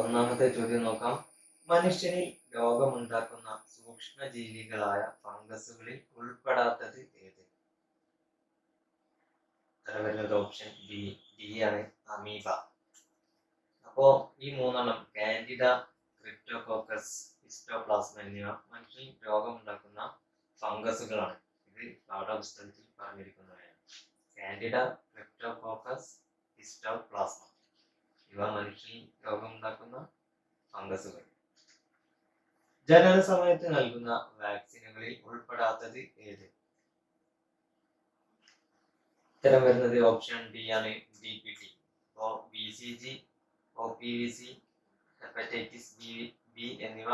ഒന്നാമത്തെ ചോദ്യം നോക്കാം. മനുഷ്യനിൽ രോഗമുണ്ടാക്കുന്ന സൂക്ഷ്മജീവികളായ ഫംഗസുകളിൽ ഉൾപ്പെടാത്തത് ഏത്? ഉത്തരം വരുന്നത് ഓപ്ഷൻ ഡി ആണ്, അമീബ. അപ്പോ ഈ മൂന്നെണ്ണം കാൻഡിഡ, ക്രിപ്റ്റോകോക്കസ്, ഹിസ്റ്റോപ്ലാസ്മ എന്നിവ മനുഷ്യനിൽ രോഗമുണ്ടാക്കുന്ന ഫംഗസുകളാണ്. ഇത് പാഠപുസ്തകത്തിൽ പറഞ്ഞിരിക്കുന്നവയാണ്. കാൻഡിഡ, ക്രിപ്റ്റോകോക്കസ്, ഹിസ്റ്റോപ്ലാസ്മ ഇവ മനുഷ്യനിൽ രോഗമുണ്ടാക്കുന്ന ഫംഗസുകൾ. ജനന സമയത്ത് നൽകുന്ന വാക്സിനുകളിൽ ഉൾപ്പെടാത്തത് ഏത്? ഉത്തരം വരുന്നത് ഓപ്ഷൻ ഡി ആണ്, DPT. അപ്പോൾ BCG, OPVC, ഹെപ്പറ്റൈറ്റിസ് ബി എന്നിവ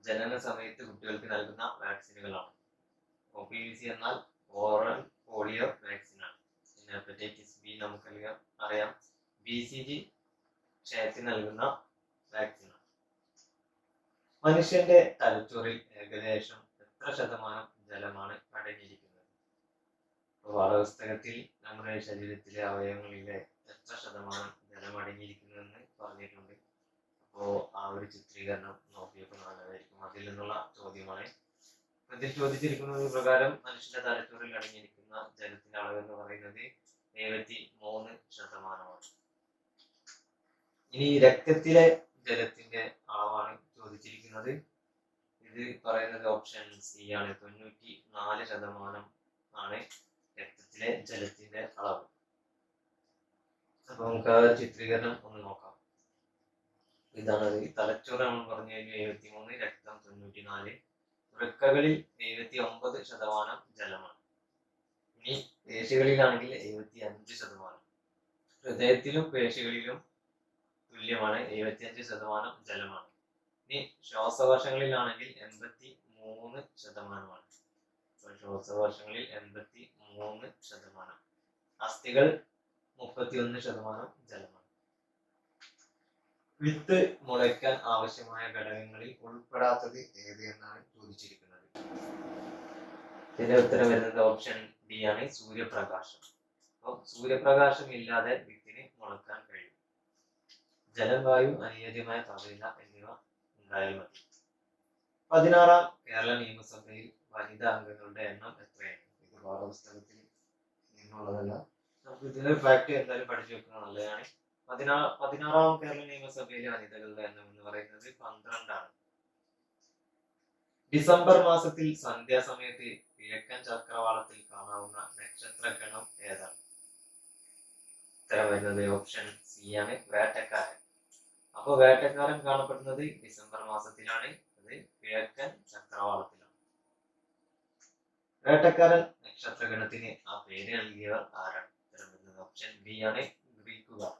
ജനന സമയത്ത് കുട്ടികൾക്ക് നൽകുന്ന വാക്സിനുകളാണ്. OPVC എന്നാൽ ഓറൽ പോളിയോ വാക്സിനാണ്. പിന്നെ ഹെപ്പറ്റൈറ്റിസ് ബി നമുക്കറിയാം. BCG ക്ഷയത്തിന് നൽകുന്ന വാക്സിനാണ്. മനുഷ്യന്റെ തലച്ചോറിൽ ഏകദേശം എത്ര ശതമാനം ജലമാണ് അടങ്ങിയിരിക്കുന്നത്? പാഠപുസ്തകത്തിൽ നമ്മുടെ ശരീരത്തിലെ അവയവങ്ങളിലെ എത്ര ശതമാനം ജലം അടങ്ങിയിരിക്കുന്നുവെന്ന് പറഞ്ഞിട്ടുണ്ട്. അപ്പോൾ ആ ഒരു ചിത്രീകരണം നോക്കിയപ്പോൾ നല്ലതായിരിക്കും. അതിൽ നിന്നുള്ള ചോദ്യമാണ്. ഇതിൽ ചോദിച്ചിരിക്കുന്നത് പ്രകാരം മനുഷ്യന്റെ തലച്ചോറിൽ അടങ്ങിയിരിക്കുന്ന ജലത്തിന്റെ അളവ് എന്ന് പറയുന്നത് 73%. ഇനി രക്തത്തിലെ ജലത്തിന്റെ അളവാണ് ചോദിച്ചിരിക്കുന്നത്. ഇത് പറയുന്നത് ഓപ്ഷൻ സി ആണ്, 94% ആണ് രക്തത്തിലെ ജലത്തിന്റെ അളവ്. അപ്പൊ നമുക്ക് ആ ചിത്രീകരണം ഒന്ന് നോക്കാം. ഇതാണ് തലച്ചോറ് നമ്മൾ പറഞ്ഞു കഴിഞ്ഞാൽ 73, രക്തം 94, വൃക്കകളിൽ 79% ജലമാണ്. ഇനി പേശികളിലാണെങ്കിൽ 75%. ഹൃദയത്തിലും പേശികളിലും തുല്യമാണ്, 75% ജലമാണ്. ഇനി ശ്വാസകോശങ്ങളിലാണെങ്കിൽ 83%. ശ്വാസകോശങ്ങളിൽ 83%. അസ്ഥികൾ 31% ജലമാണ്. വിത്ത് മുളയ്ക്കാൻ ആവശ്യമായ ഘടകങ്ങളിൽ ഉൾപ്പെടാത്തത് ഏത് എന്നാണ് ചോദിച്ചിരിക്കുന്നത്. ഇതിന്റെ ഉത്തരം വരുന്നത് ഓപ്ഷൻ ഡി ആണ്, സൂര്യപ്രകാശം. അപ്പോൾ സൂര്യപ്രകാശം ഇല്ലാതെ വിത്തിന് മുളയ്ക്കാൻ കഴിയും. ജലം, വായു, അനുയോജ്യമായ താപനില എന്നിവ ഉണ്ടായാൽ മതി. 16ാം കേരള നിയമസഭയിൽ വനിതാ അംഗങ്ങളുടെ എണ്ണം എത്രയാണ്? ഇത് പാഠപുസ്തകത്തിൽ നിന്നുള്ളതല്ല, നമുക്ക് ഇതിന്റെ ഫാക്ട് എന്തായാലും പഠിച്ചു വെക്കുന്നത് നല്ലതാണ്. 16ാം കേരള നിയമസഭയിലെ വനിതകളുടെ എണ്ണം എന്ന് പറയുന്നത് 12 ആണ്. ഡിസംബർ മാസത്തിൽ സന്ധ്യാസമയത്ത് കിഴക്കൻ ചക്രവാളത്തിൽ കാണാവുന്ന നക്ഷത്രഗണം ഏതാണ്? ഉത്തരം വരുന്നത് ഓപ്ഷൻ സി ആണ്, വേട്ടക്കാരൻ. അപ്പൊ വേട്ടക്കാരൻ കാണപ്പെടുന്നത് ഡിസംബർ മാസത്തിലാണ്. അത് കിഴക്കൻ ചക്രവാളത്തിലാണ്. വേട്ടക്കാരൻ നക്ഷത്രഗണത്തിന് ആ പേര് നൽകിയവർ ആരാണ്? ഉത്തരം വരുന്നത് ഓപ്ഷൻ ബി ആണ്, ഗ്രീക്കുകാർ.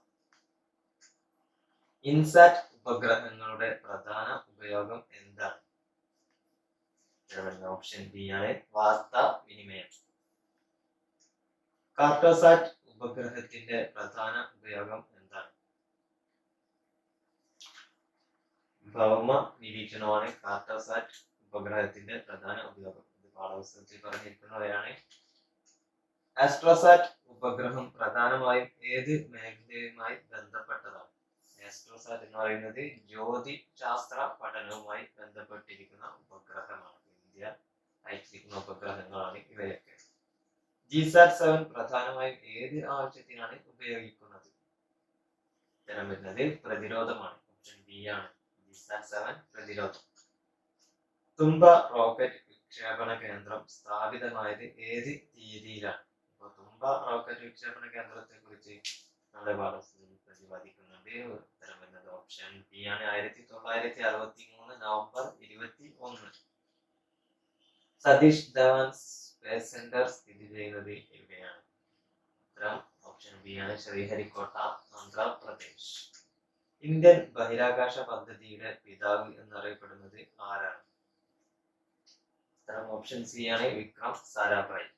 ഇൻസാറ്റ് ഉപഗ്രഹങ്ങളുടെ പ്രധാന ഉപയോഗം എന്താണ്? ഓപ്ഷൻ ബി ആണ്, വാർത്താ വിനിമയം. കാർട്ടോസാറ്റ് ഉപഗ്രഹത്തിന്റെ പ്രധാന ഉപയോഗം എന്താണ്? ഭൗമ നിരീക്ഷണമാണ് കാർട്ടോസാറ്റ് ഉപഗ്രഹത്തിന്റെ പ്രധാന ഉപയോഗം. ഇത് പാഠപുസ്തകത്തിൽ പറഞ്ഞിരിക്കുന്നവയാണ്. ആസ്ട്രോസാറ്റ് ഉപഗ്രഹം പ്രധാനമായും ഏത് മേഖലയുമായി ബന്ധപ്പെട്ടതാണ്? ആസ്ട്രോസാറ്റ് എന്ന് പറയുന്നത് ജ്യോതിശാസ്ത്ര പഠനവുമായി ബന്ധപ്പെട്ടിരിക്കുന്ന ഉപഗ്രഹമാണ്. ഇന്ത്യ അയച്ചിരിക്കുന്ന ഉപഗ്രഹങ്ങളാണ് ഇവയൊക്കെ. GSAT-7 പ്രധാനമായും ഏത് ആവശ്യത്തിനാണ് ഉപയോഗിക്കുന്നത്? ഉത്തരം വരുന്നത് പ്രതിരോധമാണ്. ഓപ്ഷൻ ബി ആണ്, GSAT-7 പ്രതിരോധം. തുമ്പ റോക്കറ്റ് വിക്ഷേപണ കേന്ദ്രം സ്ഥാപിതമായത് ഏത് തീയതിയിലാണ്? അപ്പോൾ തുമ്പ റോക്കറ്റ് വിക്ഷേപണ കേന്ദ്രത്തെ കുറിച്ച് നമ്മുടെ പാഠപുസ്തകത്തിൽ പ്രതിപാദിക്കുന്നുണ്ട്. ഉത്തരം വരുന്നത് ഓപ്ഷൻ ബി ആണ്, 1963 November 21. Satish Dhawan space centre സ്ഥിതി ചെയ്യുന്നത് എവിടെയാണ്? ഉത്തരം ഓപ്ഷൻ ബി ആണ്, ശ്രീഹരിക്കോട്ട, ആന്ധ്രാപ്രദേശ്. ഇന്ത്യൻ ബഹിരാകാശ പദ്ധതിയുടെ പിതാവ് എന്നറിയപ്പെടുന്നത് ആരാണ്? ഉത്തരം ഓപ്ഷൻ സി ആണ്, വിക്രം സാരാഭായ്.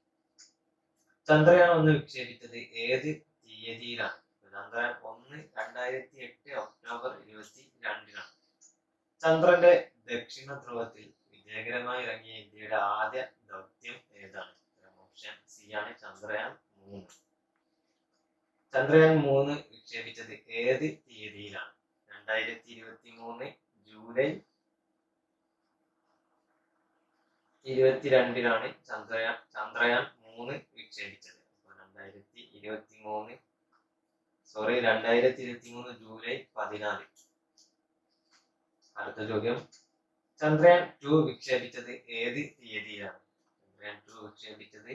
ചന്ദ്രയാൻ 1 വിക്ഷേപിച്ചത് ഏത് തീയതിയിലാണ്? ചന്ദ്രയാൻ 1 2008 ഒക്ടോബർ 22-നാണ്. ചന്ദ്രന്റെ ദക്ഷിണ ധ്രുവത്തിൽ വിജയകരമായി ഇറങ്ങിയ ഇന്ത്യയുടെ ആദ്യ ദൗത്യം ഏതാണ്? ഓപ്ഷൻ സി ആണ്, ചന്ദ്രയാൻ 3. ചന്ദ്രയാൻ 3 വിക്ഷേപിച്ചത് ഏത് തീയതിയിലാണ്? 2023 ജൂലൈ 22-നാണ് ചന്ദ്രയാൻ 3 വിക്ഷേപിച്ചത്. 2023 ജൂലൈ 14. അടുത്ത ചോദ്യം, ചന്ദ്രയാൻ 2 വിക്ഷേപിച്ചത് ഏത് തീയതിയിലാണ്? ചന്ദ്രയാൻ 2 വിക്ഷേപിച്ചത്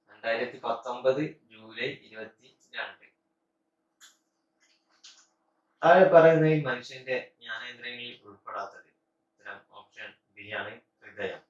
2019 ജൂലൈ 22. താഴെ പറയുന്നതിൽ മനുഷ്യന്റെ ജ്ഞാനേന്ദ്രിയങ്ങളിൽ ഉൾപ്പെടാത്തത്? ഉത്തരം ഓപ്ഷൻ ബി ആണ്, ഹൃദയം.